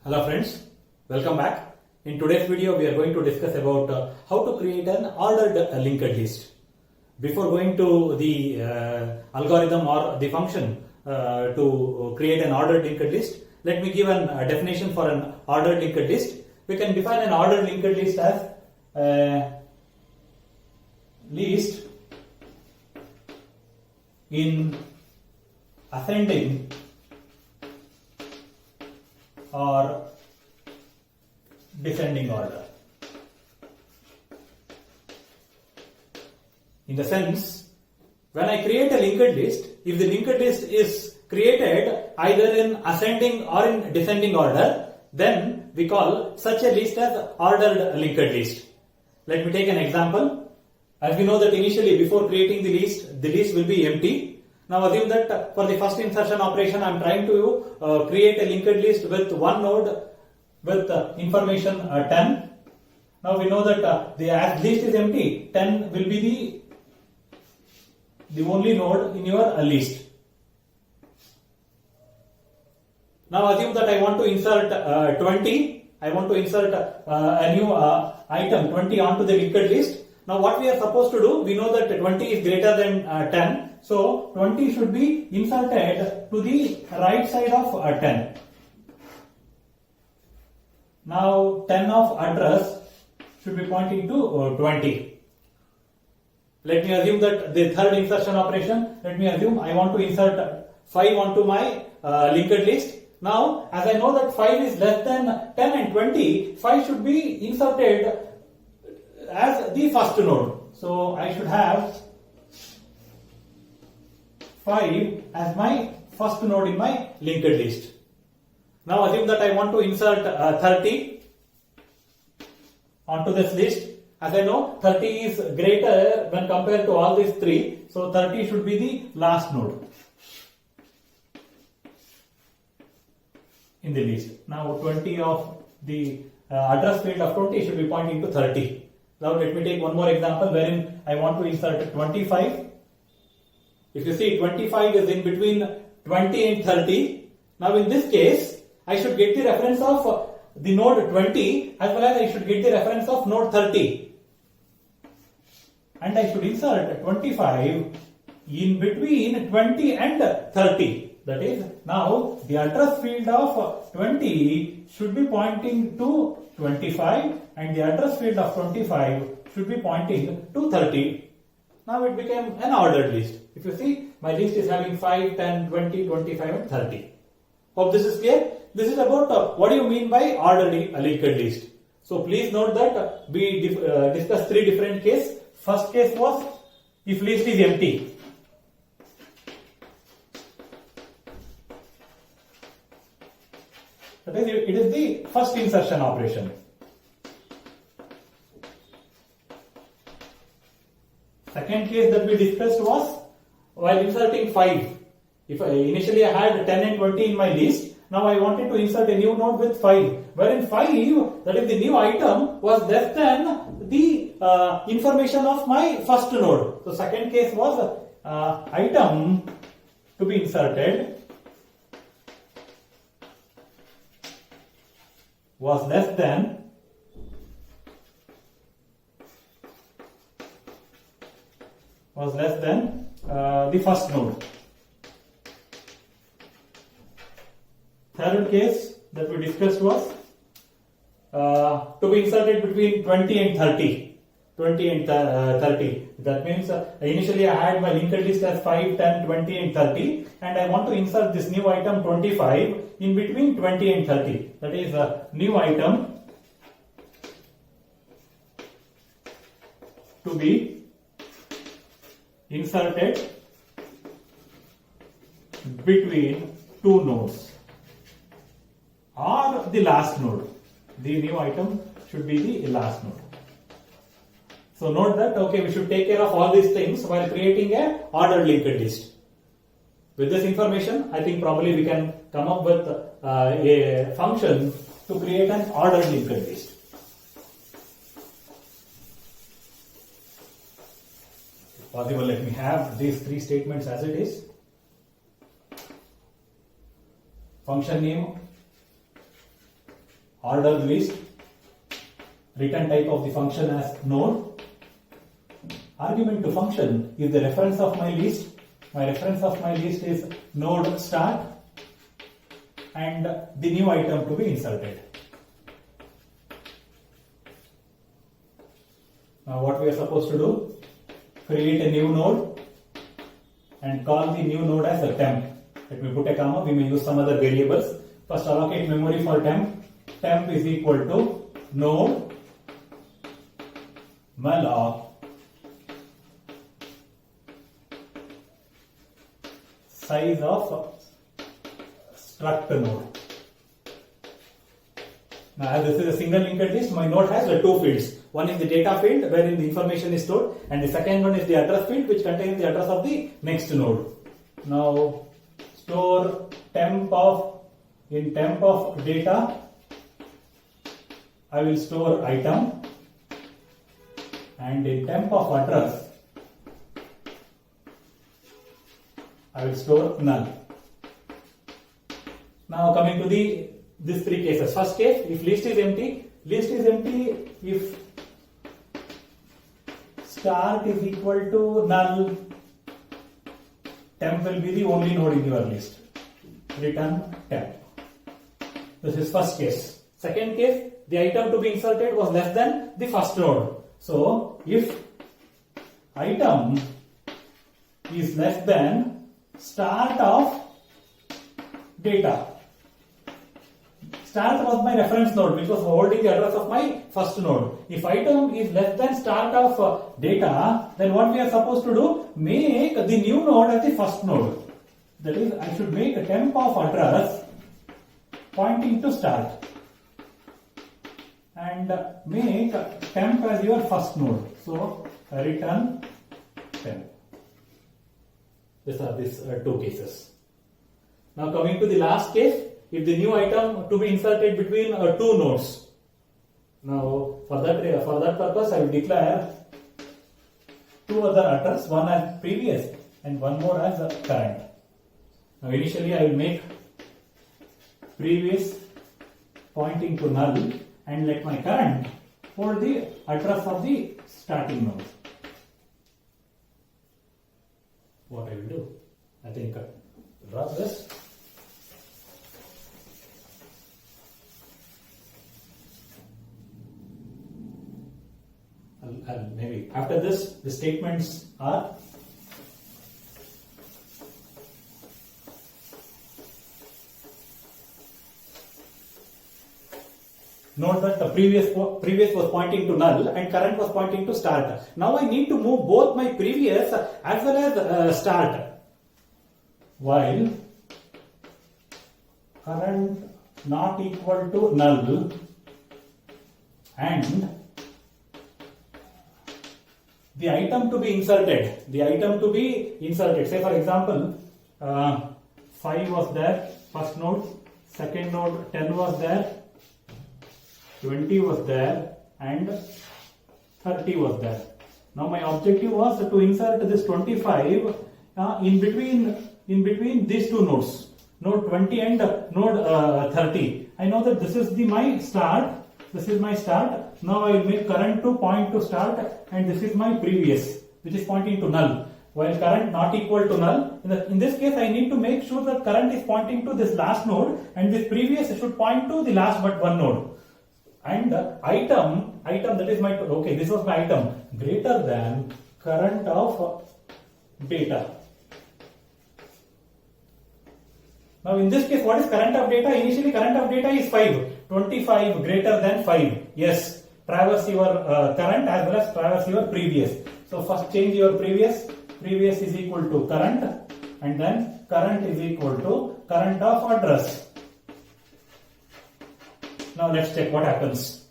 Hello friends, welcome back. In today's video we are going to discuss about how to create an ordered linked list. Before going to the algorithm or the function to create an ordered linked list, let me give a definition for an ordered linked list. We can define an ordered linked list as a list in ascending or descending order. In the sense, when I create a linked list, if the linked list is created either in ascending or in descending order, then we call such a list as ordered linked list. Let me take an example. As we know that initially before creating the list will be empty. Now assume that for the first insertion operation I am trying to create a linked list with one node with information 10. Now we know that the as list is empty, 10 will be the only node in your list. Now assume that I want to insert 20. I want to insert a new item 20 onto the linked list. Now what we are supposed to do, we know that 20 is greater than 10. So 20 should be inserted to the right side of 10. Now 10 of address should be pointing to 20. Let me assume that the third insertion operation, let me assume I want to insert 5 onto my linked list. Now as I know that 5 is less than 10 and 20, 5 should be inserted as the first node. So I should have 5 as my first node in my linked list. Now assume that I want to insert 30 onto this list. As I know 30 is greater when compared to all these three. So 30 should be the last node in the list. Now 20 of the address field of 20 should be pointing to 30. Now let me take one more example wherein I want to insert 25. If you see 25 is in between 20 and 30. Now in this case, I should get the reference of the node 20 as well as I should get the reference of node 30. And I should insert 25 in between 20 and 30. That is, now the address field of 20 should be pointing to 25 and the address field of 25 should be pointing to 30. Now it became an ordered list. If you see, my list is having 5, 10, 20, 25 and 30. Hope this is clear. This is about what do you mean by ordered linked list. So please note that we discussed three different cases. First case was if list is empty. That is, it is the first insertion operation. Second case that we discussed was while inserting 5. If initially I had 10 and 20 in my list, now I wanted to insert a new node with 5. Wherein 5, that is the new item, was less than the information of my first node. So second case was item to be inserted was less than the first node. Third case that we discussed was to be inserted between 20 and 30. 20 and 30. That means initially I had my linked list as 5, 10, 20 and 30 and I want to insert this new item 25 in between 20 and 30. That is a new item to be inserted between two nodes or the last node. The new item should be the last node. So note that we should take care of all these things while creating a ordered linked list. With this information, I think probably we can come up with a function to create an ordered linked list. If possible, let me have these three statements as it is. Function name ordered list, return type of the function as node, argument to function is the reference of my list. My reference of my list is node start and the new item to be inserted. Now what we are supposed to do? Create a new node and call the new node as a temp. Let me put a comma, we may use some other variables. First allocate memory for temp. Temp is equal to node malloc size of struct node. Now as this is a single linked list, my node has two fields. One is the data field wherein the information is stored, and the second one is the address field which contains the address of the next node. Now store temp of data, I will store item, and in temp of address I will store null. Now coming to these three cases. First case, if list is empty if start is equal to null, temp will be the only node in your list. Return temp. This is first case. Second case, the item to be inserted was less than the first node. So if item is less than start of data. Start was my reference node which was holding the address of my first node. If item is less than start of data, then what we are supposed to do? Make the new node as the first node. That is, I should make a temp of address pointing to start and make temp as your first node. So return temp. These are these two cases. Now coming to the last case, if the new item to be inserted between two nodes. Now for that purpose I will declare two other address, one as previous and one more as current. Now initially I will make previous pointing to null and let my current hold the address of the starting node. What I will do? I think drop this. Maybe after this, the statements are note that the previous was pointing to null and current was pointing to start. Now I need to move both my previous as well as start. While current not equal to null and the item to be inserted. Say for example, 5 was there, first node, second node 10 was there, 20 was there, and 30 was there. Now my objective was to insert this 25 in between these two nodes, node 20 and node 30. I know that this is my start. This is my start. Now I will make current to point to start, and this is my previous, which is pointing to null. While current not equal to null, in this case I need to make sure that current is pointing to this last node, and this previous should point to the last but one node. And item that is my this was my item greater than current of data. Now in this case, what is current of data? Initially current of data is 5. 25 greater than 5. Yes, traverse your current as well as traverse your previous. So first change your previous. Previous is equal to current, and then current is equal to current of address. Now let's check what happens.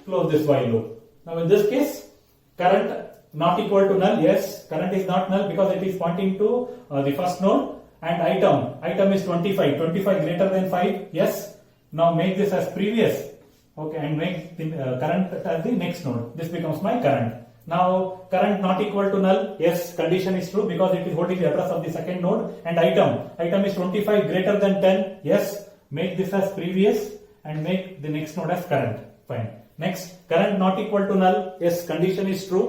Close this while loop. Now in this case, current not equal to null. Yes, current is not null because it is pointing to the first node. And item is 25. 25 greater than 5. Yes. Now make this as previous. Okay, and make the current as the next node. This becomes my current. Now current not equal to null. Yes, condition is true because it is holding the address of the second node. And item is 25 greater than 10. Yes, make this as previous and make the next node as current. Fine. Next, current not equal to null. Yes, condition is true.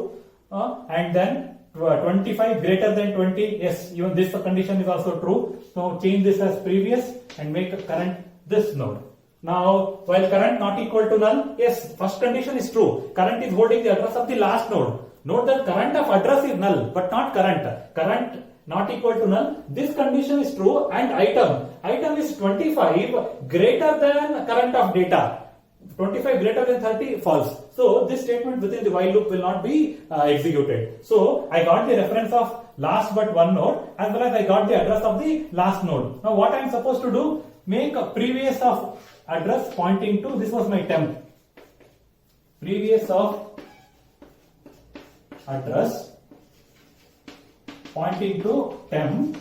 And then 25 greater than 20. Yes, even this condition is also true. So change this as previous and make a current this node. Now, while current not equal to null, yes, first condition is true. Current is holding the address of the last node. Note that current of address is null, but not current. Current not equal to null. This condition is true, and item is 25 greater than current of data. 25 greater than 30 false. So this statement within the while loop will not be executed. So I got the reference of last but one node, as well as I got the address of the last node. Now what I am supposed to do? Make a previous of address pointing to, this was my temp. Previous of address pointing to temp.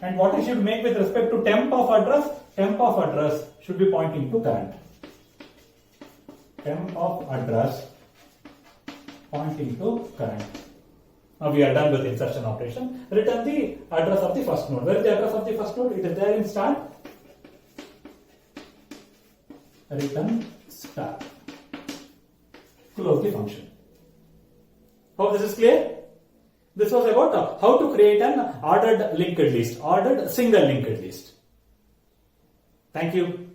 And what I should make with respect to temp of address? Temp of address should be pointing to current. Temp of address pointing to current. Now we are done with insertion operation. Return the address of the first node. Where is the address of the first node? It is there in start. Return start. Close the function. Hope this is clear. This was about how to create an ordered linked list, ordered single linked list. Thank you.